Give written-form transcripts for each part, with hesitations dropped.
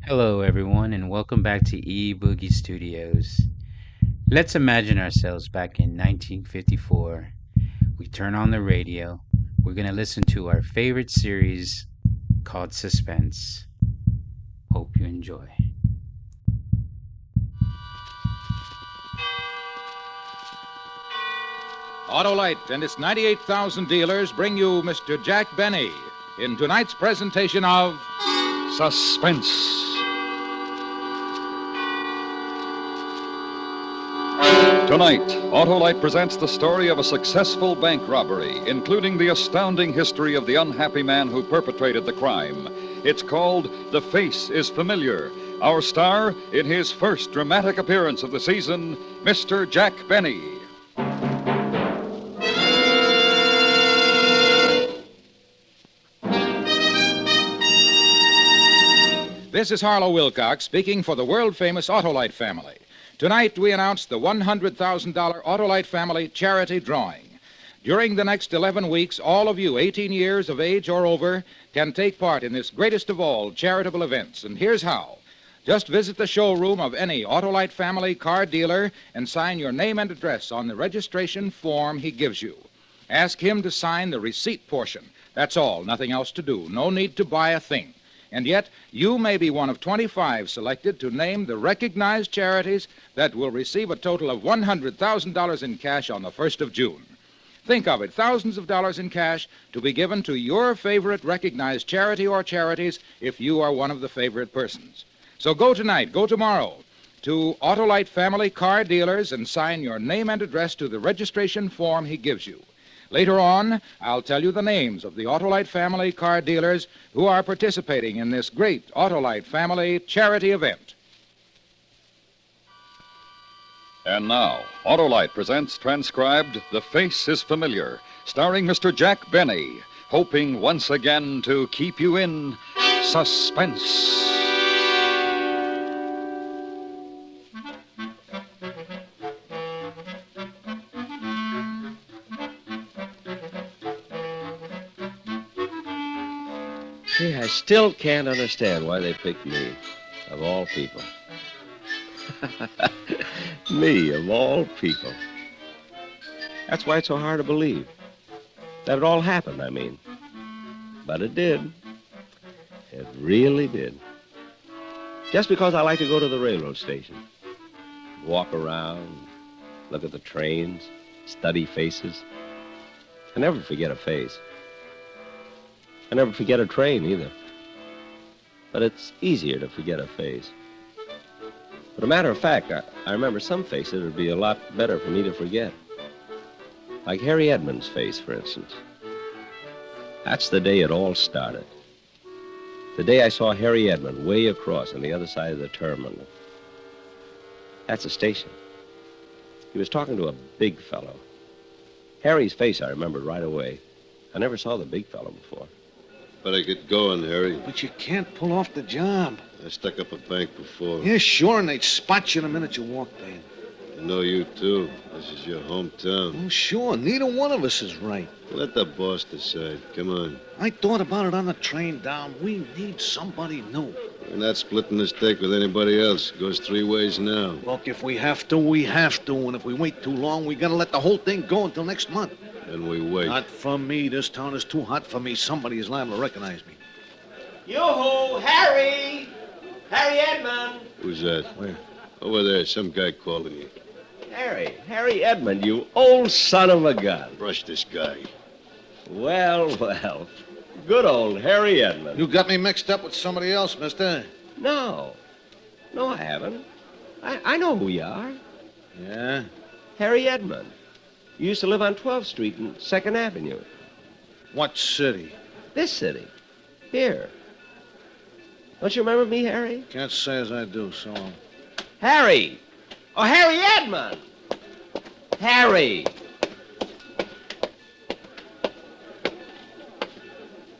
Hello, everyone, and welcome back to E Boogie Studios. Let's imagine ourselves back in 1954. We turn on the radio. We're going to listen to our favorite series called Suspense. Hope you enjoy. Autolite and its 98,000 dealers bring you Mr. Jack Benny in tonight's presentation of Suspense. Tonight, Autolite presents the story of a successful bank robbery, including the astounding history of the unhappy man who perpetrated the crime. It's called The Face is Familiar. Our star, in his first dramatic appearance of the season, Mr. Jack Benny. This is Harlow Wilcox speaking for the world-famous Autolite family. Tonight, we announce the $100,000 Autolite family charity drawing. During the next 11 weeks, all of you 18 years of age or over can take part in this greatest of all charitable events. And here's how. Just visit the showroom of any Autolite family car dealer and sign your name and address on the registration form he gives you. Ask him to sign the receipt portion. That's all, nothing else to do. No need to buy a thing. And yet, you may be one of 25 selected to name the recognized charities that will receive a total of $100,000 in cash on the 1st of June. Think of it, thousands of dollars in cash to be given to your favorite recognized charity or charities if you are one of the favorite persons. So go tonight, go tomorrow to Autolite family car dealers and sign your name and address to the registration form he gives you. Later on, I'll tell you the names of the Autolite family car dealers who are participating in this great Autolite family charity event. And now, Autolite presents transcribed The Face is Familiar, starring Mr. Jack Benny, hoping once again to keep you in suspense. See, I still can't understand why they picked me, of all people. Me, of all people. That's why it's so hard to believe. That it all happened, I mean. But it did. It really did. Just because I like to go to the railroad station. Walk around, look at the trains, study faces. I never forget a face. I never forget a train, either. But it's easier to forget a face. But a matter of fact, I remember some faces that would be a lot better for me to forget. Like Harry Edmonds' face, for instance. That's the day it all started. The day I saw Harry Edmond way across on the other side of the terminal. That's the station. He was talking to a big fellow. Harry's face I remembered right away. I never saw the big fellow before. Better get going, Harry. But you can't pull off the job. I stuck up a bank before. Yeah, sure, and they'd spot you the minute you walked in. I know you, too. This is your hometown. Oh, sure, neither one of us is right. Let the boss decide. Come on. I thought about it on the train down. We need somebody new. We're not splitting this stake with anybody else. It goes three ways now. Look, if we have to, we have to. And if we wait too long, we gotta let the whole thing go until next month. Then we wait. Not for me. This town is too hot for me. Somebody is liable to recognize me. Yoo-hoo, Harry! Harry Edmond! Who's that? Where? Over there. Some guy calling you. Harry Edmond, you old son of a gun. Brush this guy. Well, well. Good old Harry Edmond. You got me mixed up with somebody else, mister. No, I haven't. I know who you are. Yeah? Harry Edmond. You used to live on 12th Street and 2nd Avenue. What city? This city. Here. Don't you remember me, Harry? Can't say as I do, so... Harry! Oh, Harry Edmond! Harry!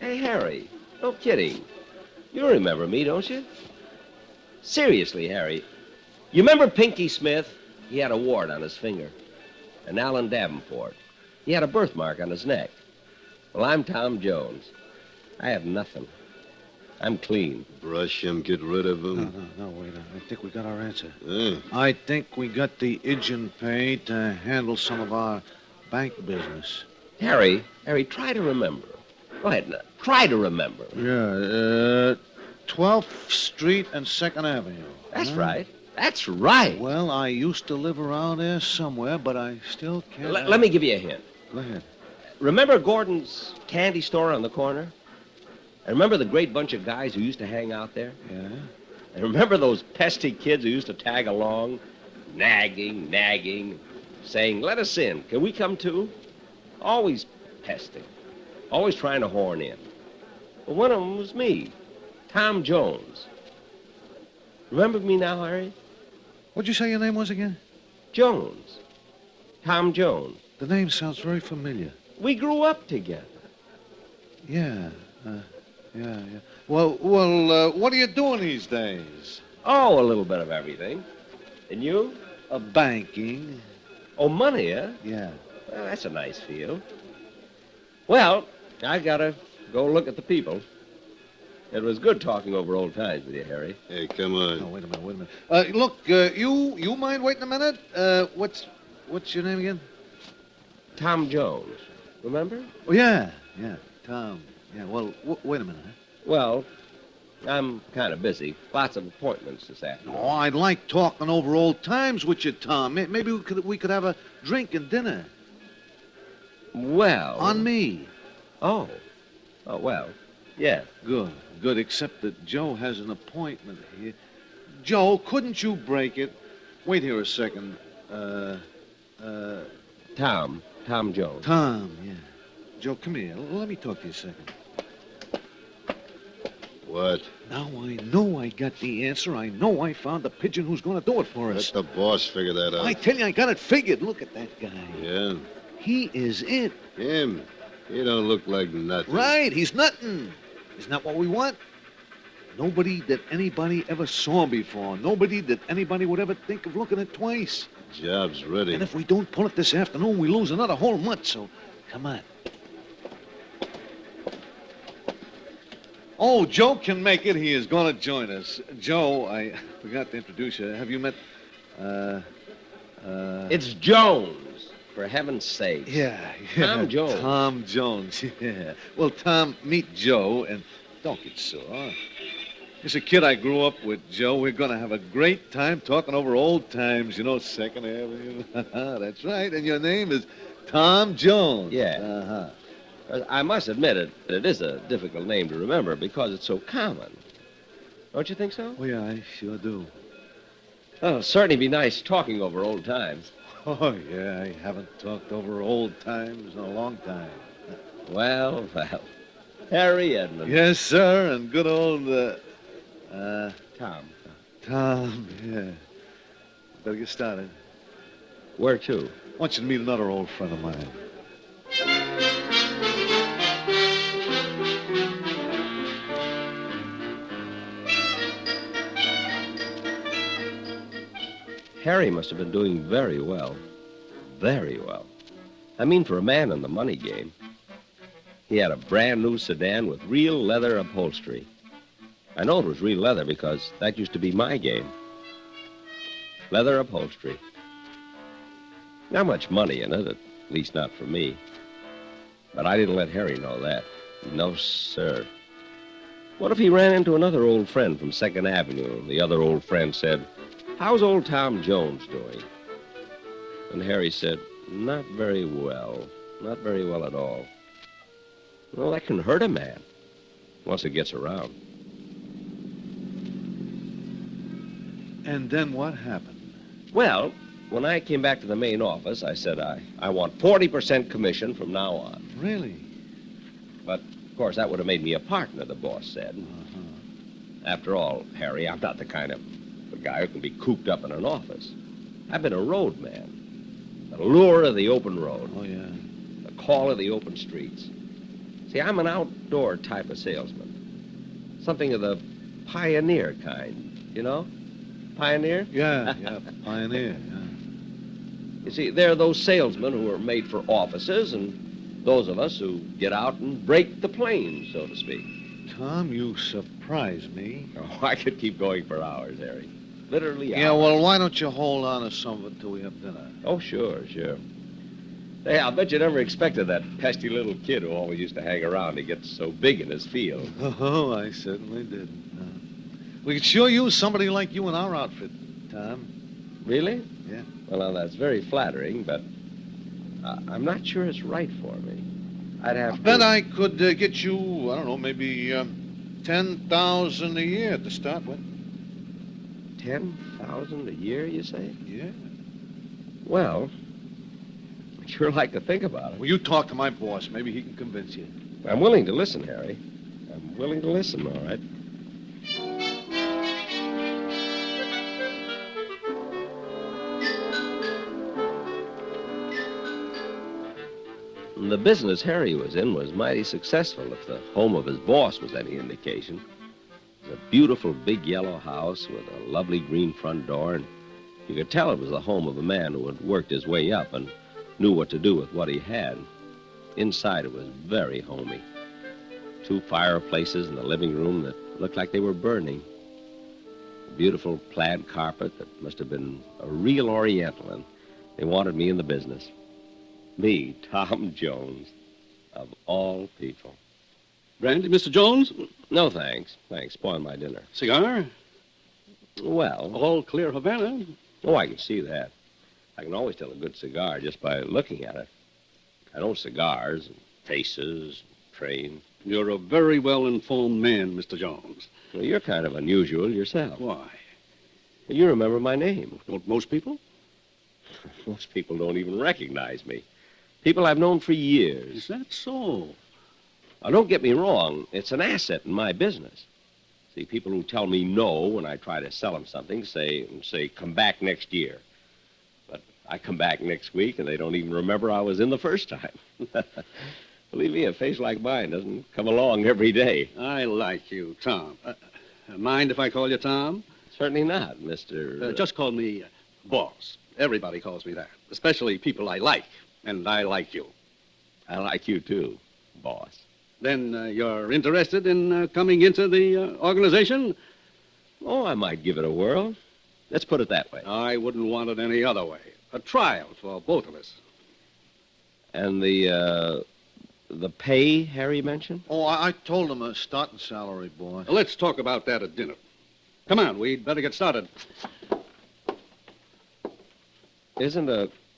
Hey, Harry. No kidding. You remember me, don't you? Seriously, Harry. You remember Pinky Smith? He had a wart on his finger. And Alan Davenport. He had a birthmark on his neck. Well, I'm Tom Jones. I have nothing. I'm clean. Brush him, get rid of him. No, wait. I think we got our answer. Hey, I think we got the agent paid to handle some of our bank business. Harry, try to remember. Go ahead, now. Try to remember. Yeah, 12th Street and 2nd Avenue. That's right. That's right. Well, I used to live around there somewhere, but I still can't... Let me give you a hint. Go ahead. Remember Gordon's candy store on the corner? And remember the great bunch of guys who used to hang out there? Yeah? And remember those pesky kids who used to tag along, nagging, saying, "Let us in. Can we come too?" Always pesting. Always trying to horn in. Well, one of them was me, Tom Jones. Remember me now, Harry? What'd you say your name was again? Jones. Tom Jones. The name sounds very familiar. We grew up together. Yeah. Yeah. Well, what are you doing these days? Oh, a little bit of everything. And you? Banking. Oh, money, huh? Yeah. Well, that's a nice field. Well, I gotta go look at the people. It was good talking over old times with you, Harry. hey, come on. Oh, wait a minute. Look, you mind waiting a minute? What's your name again? Tom Jones. Remember? Oh, yeah, Tom. Yeah, well, wait a minute, huh? Well, I'm kind of busy. Lots of appointments this afternoon. Oh, I'd like talking over old times with you, Tom. Maybe we could have a drink and dinner. Well... On me. Oh, well, yeah. Good, except that Joe has an appointment here. Joe, couldn't you break it? Wait here a second. Tom Jones. Tom, yeah. Joe, come here. Let me talk to you a second. What? Now I know I got the answer. I know I found the pigeon who's going to do it for us. Let the boss figure that out. I tell you, I got it figured. Look at that guy. Yeah? He is it. Him? He don't look like nothing. Right, he's nothing. Isn't that what we want? Nobody that anybody ever saw before. Nobody that anybody would ever think of looking at twice. Job's ready. And if we don't pull it this afternoon, we lose another whole month, so come on. Oh, Joe can make it. He is going to join us. Joe, I forgot to introduce you. Have you met, It's Jones, for heaven's sake. Yeah. Tom Jones. Tom Jones, yeah. Well, Tom, meet Joe, and don't get sore. He's a kid I grew up with, Joe. We're going to have a great time talking over old times, you know, 2nd Avenue. That's right, and your name is Tom Jones. Yeah. Uh-huh. I must admit it is a difficult name to remember because it's so common. Don't you think so? Oh, yeah, I sure do. Oh, it'll certainly be nice talking over old times. Oh, yeah, I haven't talked over old times in a long time. Well. Harry Edmund. Yes, sir, and good old, Tom. Tom, yeah. Better get started. Where to? I want you to meet another old friend of mine. Harry must have been doing very well. Very well. I mean, for a man in the money game. He had a brand new sedan with real leather upholstery. I know it was real leather because that used to be my game. Leather upholstery. Not much money in it, at least not for me. But I didn't let Harry know that. No, sir. What if he ran into another old friend from 2nd Avenue and the other old friend said, "How's old Tom Jones doing?" And Harry said, "Not very well. Not very well at all." Well, that can hurt a man once it gets around. And then what happened? Well, when I came back to the main office, I said I want 40% commission from now on. Really? But, of course, that would have made me a partner, the boss said. Uh-huh. After all, Harry, I'm not the kind of a guy who can be cooped up in an office. I've been a road man. The lure of the open road. Oh, yeah. The call of the open streets. See, I'm an outdoor type of salesman. Something of the pioneer kind, you know? Pioneer? Yeah, pioneer, yeah. You see, there are those salesmen who are made for offices and those of us who get out and break the plains, so to speak. Tom, you surprise me. Oh, I could keep going for hours, Harry. Literally hours. Yeah, well, why don't you hold on to some of it till we have dinner? Oh, sure. Hey, I'll bet you never expected that pesky little kid who always used to hang around to get so big in his field. Oh, I certainly did. We could sure use somebody like you in our outfit, Tom. Really? Yeah. Well, now, that's very flattering, but I'm not sure it's right for me. I'd have to... Bet I could get you, I don't know, maybe 10,000 a year to start with. 10,000 a year, you say? Yeah. Well, I'd sure like to think about it. Well, you talk to my boss. Maybe he can convince you. I'm willing to listen, Harry. I'm willing to listen, all right. The business Harry was in was mighty successful, if the home of his boss was any indication. It was a beautiful big yellow house with a lovely green front door, and you could tell it was the home of a man who had worked his way up and knew what to do with what he had. Inside, it was very homey. 2 fireplaces in the living room that looked like they were burning. A beautiful plaid carpet that must have been a real Oriental, and they wanted me in the business. Me, Tom Jones, of all people. Brandy, Mr. Jones? No, thanks. Thanks. Spoil my dinner. Cigar? Well, All clear Havana. oh, I can see that. I can always tell a good cigar just by looking at it. I know cigars, and faces, trains. You're a very well-informed man, Mr. Jones. Well, you're kind of unusual yourself. Why? You remember my name. Don't most people? Most people don't even recognize me. People I've known for years. Is that so? Now, don't get me wrong. It's an asset in my business. See, people who tell me no when I try to sell them something say, come back next year. But I come back next week, and they don't even remember I was in the first time. Believe me, a face like mine doesn't come along every day. I like you, Tom. Mind if I call you Tom? Certainly not, Mr. Just call me Boss. Everybody calls me that, especially people I like, and I like you. I like you, too, boss. Then you're interested in coming into the organization? Oh, I might give it a whirl. Let's put it that way. I wouldn't want it any other way. A trial for both of us. And the pay Harry mentioned? Oh, I told him a starting salary, boy. Let's talk about that at dinner. Come on, we'd better get started. Isn't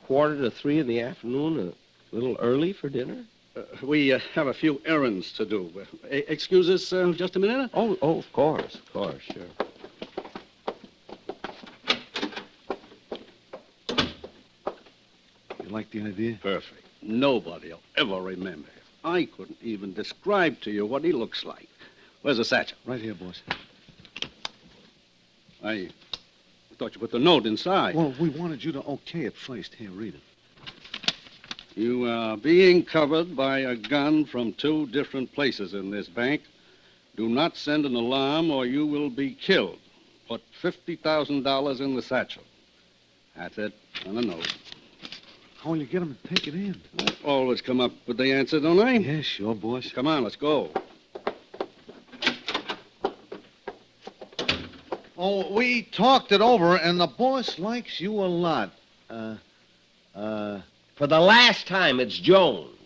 2:45 in the afternoon a little early for dinner? We have a few errands to do. Excuse us just a minute? Oh, of course, sure. You like the idea? Perfect. Nobody'll ever remember. I couldn't even describe to you what he looks like. Where's the satchel? Right here, boss. I thought you put the note inside. Well, we wanted you to okay it first. Here, read it. You are being covered by a gun from 2 different places in this bank. Do not send an alarm or you will be killed. Put $50,000 in the satchel. That's it, on a note. How will you get him to take it in? I always come up with the answer, don't I? Yeah, sure, boss. Come on, let's go. Oh, we talked it over, and the boss likes you a lot. For the last time, it's Jones.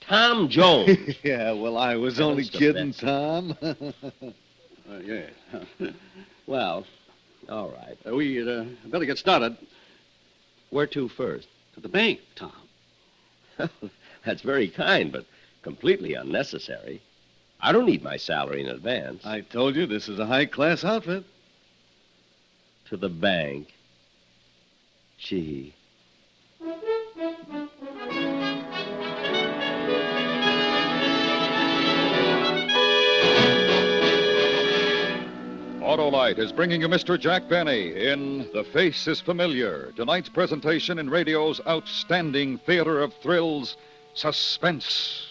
Tom Jones. Yeah, well, I was That only was the kidding, best. Tom. Yeah. Well, all right. We better get started. Where to first? To the bank, Tom. That's very kind, but completely unnecessary. I don't need my salary in advance. I told you this is a high-class outfit. To the bank. Gee. Autolite is bringing you Mr. Jack Benny in The Face is Familiar, tonight's presentation in radio's outstanding theater of thrills, Suspense.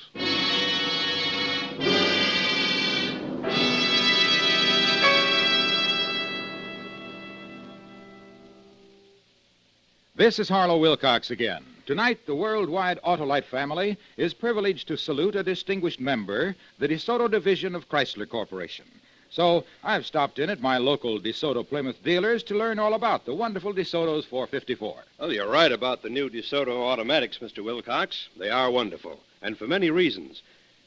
This is Harlow Wilcox again. Tonight, the worldwide Autolite family is privileged to salute a distinguished member, the DeSoto division of Chrysler Corporation. So I've stopped in at my local DeSoto Plymouth dealers to learn all about the wonderful DeSoto's 454. Well, you're right about the new DeSoto automatics, Mr. Wilcox. They are wonderful, and for many reasons.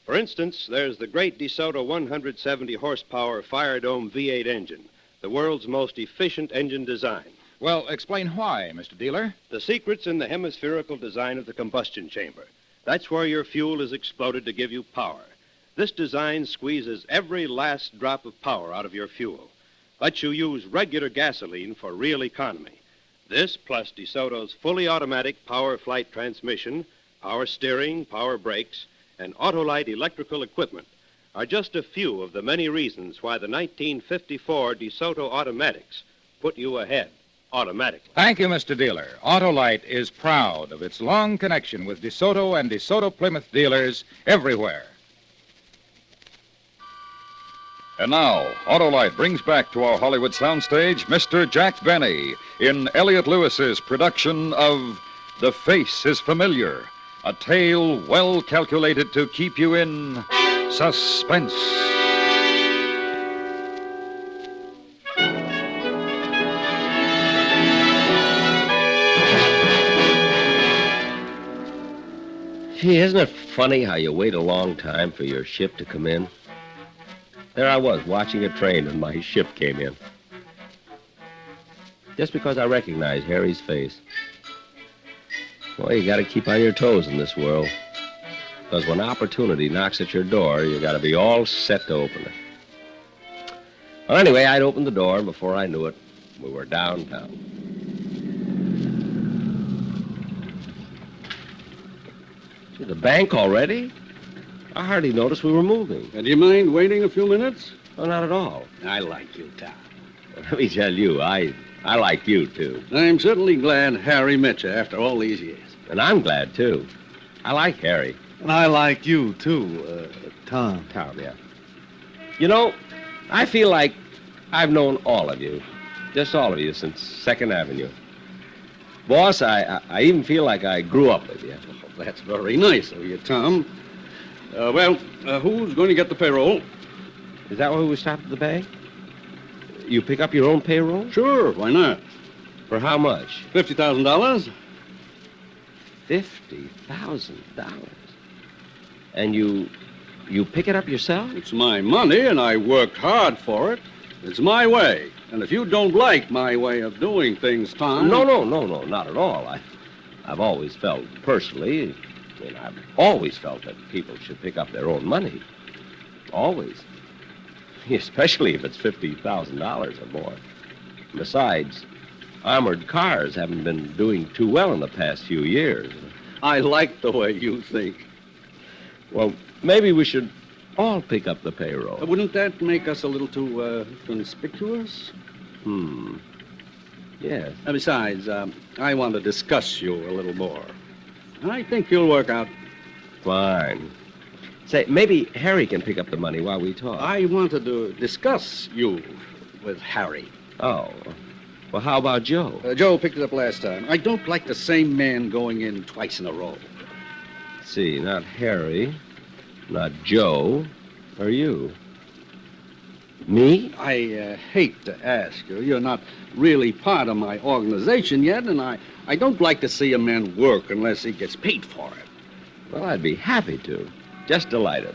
For instance, there's the great DeSoto 170 horsepower Fire Dome V8 engine, the world's most efficient engine design. Well, explain why, Mr. Dealer. The secret's in the hemispherical design of the combustion chamber. That's where your fuel is exploded to give you power. This design squeezes every last drop of power out of your fuel. Lets you use regular gasoline for real economy. This, plus DeSoto's fully automatic power flight transmission, power steering, power brakes, and Autolite electrical equipment are just a few of the many reasons why the 1954 DeSoto automatics put you ahead automatically. Thank you, Mr. Dealer. Autolite is proud of its long connection with DeSoto and DeSoto Plymouth dealers everywhere. And now, Autolite brings back to our Hollywood soundstage Mr. Jack Benny in Elliot Lewis's production of The Face is Familiar, a tale well calculated to keep you in suspense. Gee, isn't it funny how you wait a long time for your ship to come in? There I was, watching a train, and my ship came in. Just because I recognized Harry's face. Well, you gotta keep on your toes in this world. Because when opportunity knocks at your door, you gotta be all set to open it. Well, anyway, I'd opened the door, and before I knew it, we were downtown. Gee, the bank already? I hardly noticed we were moving. Do you mind waiting a few minutes? Oh, not at all. I like you, Tom. Let me tell you, I like you, too. I'm certainly glad Harry met you after all these years. And I'm glad, too. I like Harry. And I like you, too, Tom. Tom, yeah. You know, I feel like I've known all of you. Just all of you since 2nd Avenue. Boss, I even feel like I grew up with you. Well, that's very nice of you, Tom. Who's going to get the payroll? Is that why we stopped at the bank? You pick up your own payroll? Sure, why not? For how much? $50,000. $50,000. And you pick it up yourself? It's my money, and I worked hard for it. It's my way. And if you don't like my way of doing things, Tom... No, not at all. I've always felt, personally, I've always felt that people should pick up their own money. Always. Especially if it's $50,000 or more. Besides, armored cars haven't been doing too well in the past few years. I like the way you think. Well, maybe we should all pick up the payroll. Wouldn't that make us a little too conspicuous? Yes. Besides, I want to discuss you a little more. I think you'll work out. Fine. Say, maybe Harry can pick up the money while we talk. I wanted to discuss you with Harry. Oh. Well, how about Joe? Joe picked it up last time. I don't like the same man going in twice in a row. See, not Harry, not Joe, or you. Me? I hate to ask you. You're not really part of my organization yet, and I don't like to see a man work unless he gets paid for it. Well, I'd be happy to. Just delighted.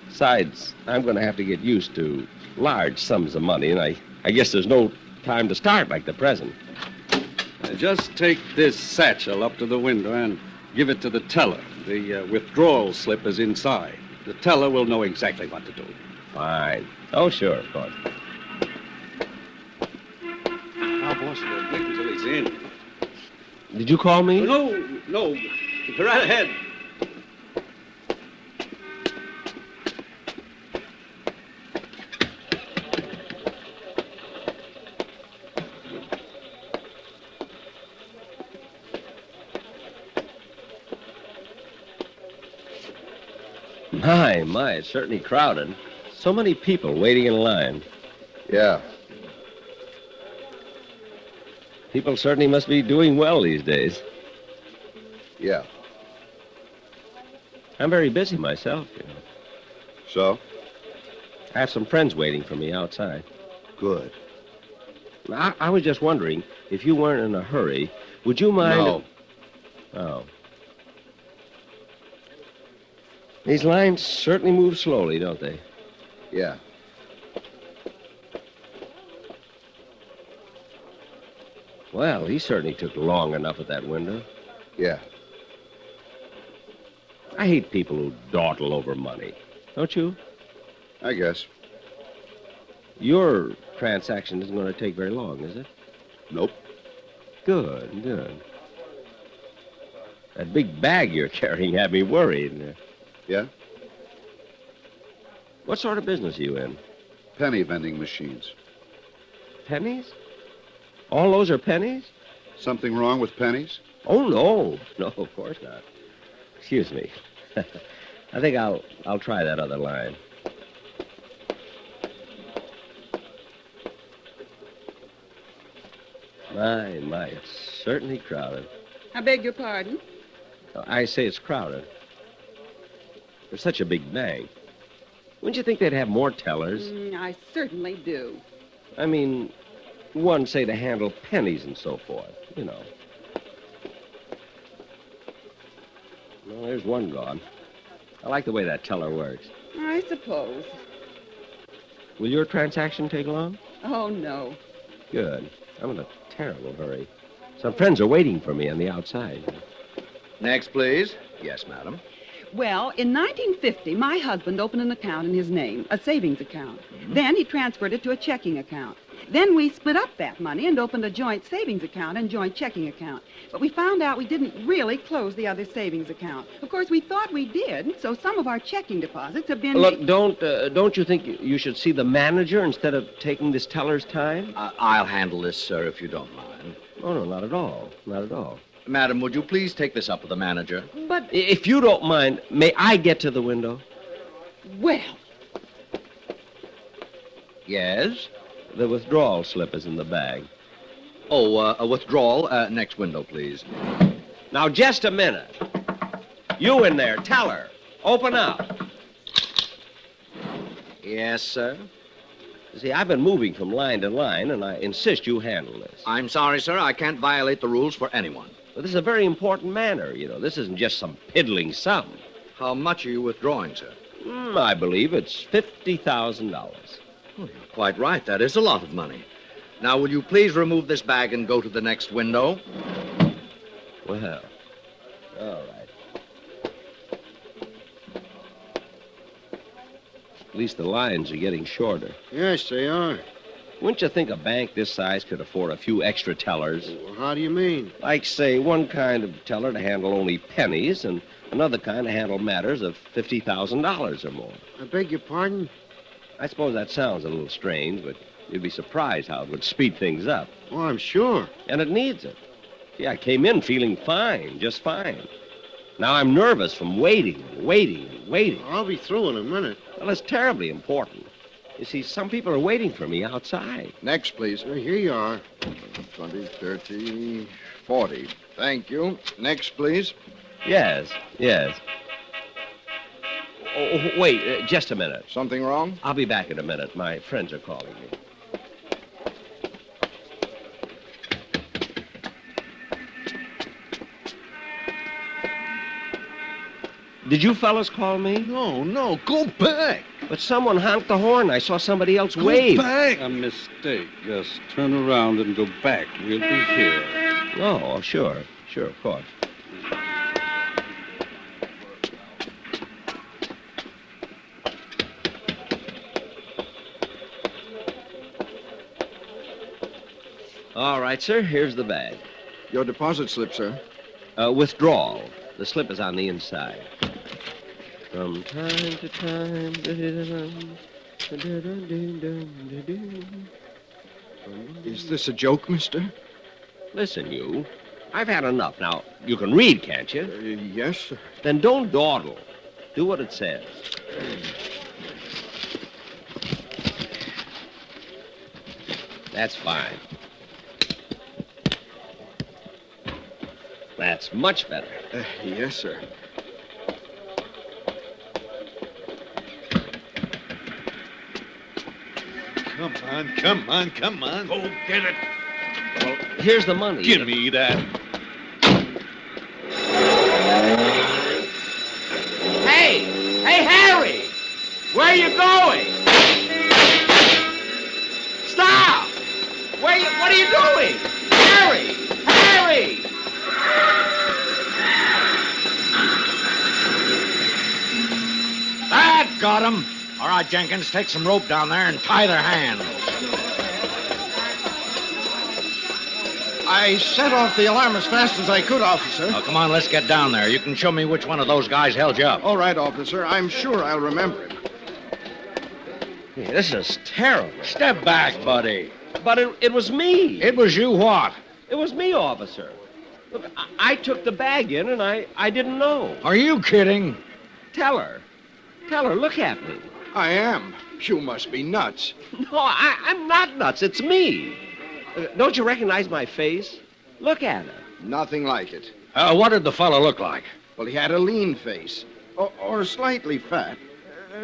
Besides, I'm going to have to get used to large sums of money, and I guess there's no time to start like the present. Just take this satchel up to the window and give it to the teller. The withdrawal slip is inside. The teller will know exactly what to do. Fine. Oh, sure, of course. Now, boss, wait until he's in. Did you call me? No. Go right ahead. My, it's certainly crowded. So many people waiting in line. Yeah. People certainly must be doing well these days. Yeah. I'm very busy myself, you know. So? I have some friends waiting for me outside. Good. I was just wondering, if you weren't in a hurry, would you mind... No. Oh. These lines certainly move slowly, don't they? Yeah. Well, he certainly took long enough at that window. Yeah. I hate people who dawdle over money. Don't you? I guess. Your transaction isn't going to take very long, is it? Nope. Good, good. That big bag you're carrying had me worried. Yeah? What sort of business are you in? Penny vending machines. Pennies? All those are pennies? Something wrong with pennies? Oh, no. No, of course not. Excuse me. I think I'll try that other line. My, it's certainly crowded. I beg your pardon? I say it's crowded. There's such a big bank. Wouldn't you think they'd have more tellers? I certainly do. I mean, one, say, to handle pennies and so forth, you know. Well, there's one gone. I like the way that teller works. I suppose. Will your transaction take long? Oh, no. Good. I'm in a terrible hurry. Some friends are waiting for me on the outside. Next, please. Yes, madam. Well, in 1950, my husband opened an account in his name, a savings account. Then he transferred it to a checking account. Then we split up that money and opened a joint savings account and joint checking account. But we found out we didn't really close the other savings account. Of course, we thought we did, so some of our checking deposits have been... Look, don't you think you should see the manager instead of taking this teller's time? I'll handle this, sir, if you don't mind. Oh, no, not at all. Not at all. Madam, would you please take this up with the manager? But... If you don't mind, may I get to the window? Well... Yes? The withdrawal slip is in the bag. Oh, a withdrawal. Next window, please. Now, just a minute. You in there, teller. Open up. Yes, sir? See, I've been moving from line to line, and I insist you handle this. I'm sorry, sir. I can't violate the rules for anyone. But this is a very important matter, you know. This isn't just some piddling sum. How much are you withdrawing, sir? I believe it's $50,000. Oh, you're quite right. That is a lot of money. Now, will you please remove this bag and go to the next window? Well, all right. At least the lines are getting shorter. Yes, they are. Wouldn't you think a bank this size could afford a few extra tellers? Well, how do you mean? Like, say, one kind of teller to handle only pennies and another kind to handle matters of $50,000 or more. I beg your pardon? I suppose that sounds a little strange, but you'd be surprised how it would speed things up. Oh, I'm sure. And it needs it. See, I came in feeling fine, just fine. Now I'm nervous from waiting and waiting and waiting. I'll be through in a minute. Well, it's terribly important. You see, some people are waiting for me outside. Next, please. Here you are. 20, 30, 40. Thank you. Next, please. Yes, yes. Oh, wait, just a minute. Something wrong? I'll be back in a minute. My friends are calling me. Did you fellas call me? No. Go back. But someone honked the horn. I saw somebody else wave. Go back. A mistake. Just turn around and go back. We'll be here. Oh, sure, of course. All right, sir, here's the bag. Your deposit slip, sir. Withdrawal. The slip is on the inside. From time to time. Is this a joke, mister? Listen, you. I've had enough. Now, you can read, can't you? Yes, sir. Then don't dawdle. Do what it says. That's fine. That's much better. Yes, sir. Come on. Go get it. Well, here's the money. Give me that. Hey, Harry! Where are you going? Stop! What are you doing? Harry! That got him. All right, Jenkins, take some rope down there and tie their hands. I set off the alarm as fast as I could, officer. Oh, come on, let's get down there. You can show me which one of those guys held you up. All right, officer. I'm sure I'll remember him. Hey, this is terrible. Step back, buddy. But it was me. It was you what? It was me, officer. Look, I took the bag in and I didn't know. Are you kidding? Tell her, look at me. I am. You must be nuts. No, I'm not nuts. It's me. Don't you recognize my face? Look at it. Nothing like it. What did the fellow look like? Well, he had a lean face. Or slightly fat.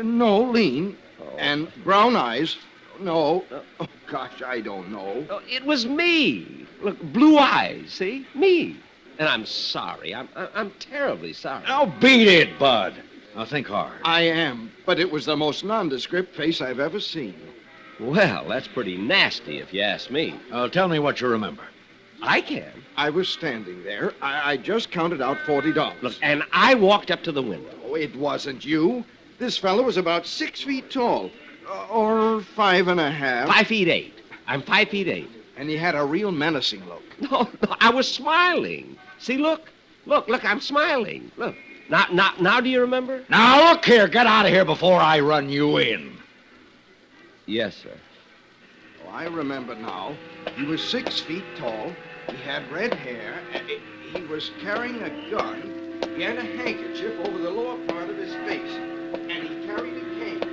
No, lean. And brown eyes. No. Oh, gosh, I don't know. Oh, it was me. Look, blue eyes, see? Me. And I'm sorry. I'm terribly sorry. Now beat it, Bud. Now think hard. I am. But it was the most nondescript face I've ever seen. Well, that's pretty nasty if you ask me. Tell me what you remember. I can. I was standing there. I just counted out $40. Look, and I walked up to the window. Oh, it wasn't you. This fellow was about 6 feet tall. Or 5.5. 5 feet 8. I'm 5 feet 8. And he had a real menacing look. No, I was smiling. See, look, I'm smiling. Look. Now, do you remember? Now, look here. Get out of here before I run you in. Yes, sir. Oh, I remember now. He was 6 feet tall. He had red hair. He was carrying a gun. He had a handkerchief over the lower part of his face. And he carried a cane.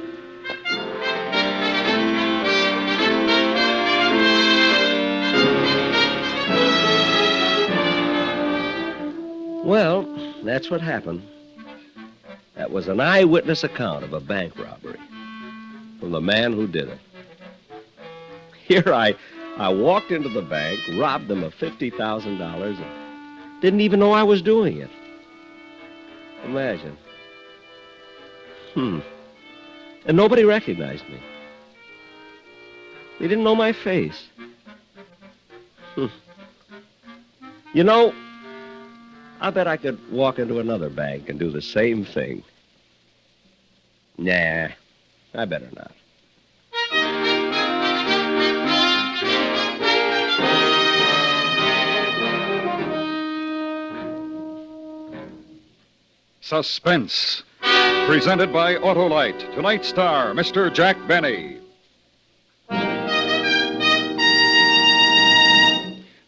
Well, that's what happened. That was an eyewitness account of a bank robbery from the man who did it. Here I walked into the bank, robbed them of $50,000, and didn't even know I was doing it. Imagine. And nobody recognized me. They didn't know my face. You know, I bet I could walk into another bank and do the same thing. Nah, I better not. Suspense, presented by Autolite. Tonight's star, Mr. Jack Benny.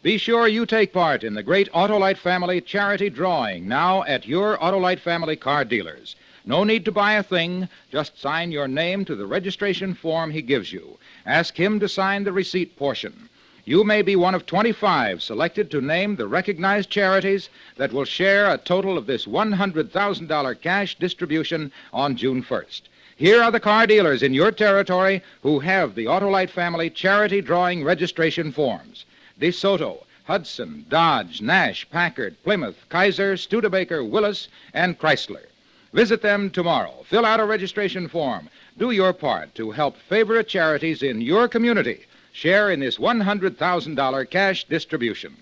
Be sure you take part in the great Autolite Family charity drawing now at your Autolite Family car dealers. No need to buy a thing. Just sign your name to the registration form he gives you. Ask him to sign the receipt portion. You may be one of 25 selected to name the recognized charities that will share a total of this $100,000 cash distribution on June 1st. Here are the car dealers in your territory who have the Autolite Family charity drawing registration forms. DeSoto, Hudson, Dodge, Nash, Packard, Plymouth, Kaiser, Studebaker, Willis, and Chrysler. Visit them tomorrow. Fill out a registration form. Do your part to help favorite charities in your community share in this $100,000 cash distribution.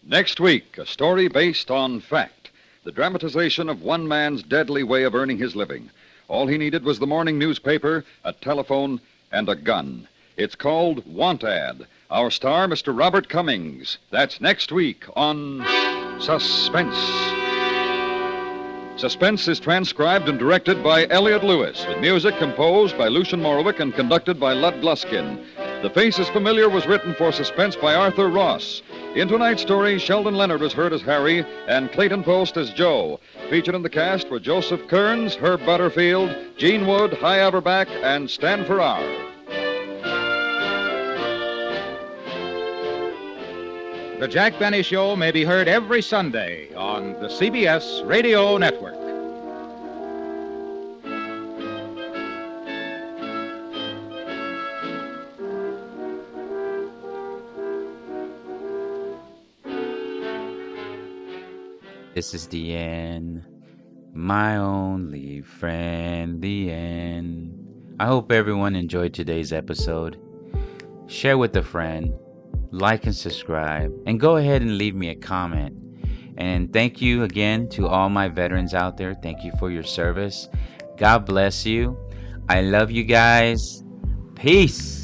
Next week, a story based on fact. The dramatization of one man's deadly way of earning his living. All he needed was the morning newspaper, a telephone, and a gun. It's called Want Ad. Our star, Mr. Robert Cummings. That's next week on Suspense. Suspense is transcribed and directed by Elliott Lewis, with music composed by Lucian Morowick and conducted by Lud Gluskin. The Face is Familiar was written for Suspense by Arthur Ross. In tonight's story, Sheldon Leonard was heard as Harry and Clayton Post as Joe. Featured in the cast were Joseph Kearns, Herb Butterfield, Gene Wood, Hy Averback, and Stan Farrar. The Jack Benny Show may be heard every Sunday on the CBS Radio Network. This is the end. My only friend, the end. I hope everyone enjoyed today's episode. Share with a friend, like and subscribe, and go ahead and leave me a comment. And thank you again to all my veterans out there. Thank you for your service. God bless you. I love you guys. Peace.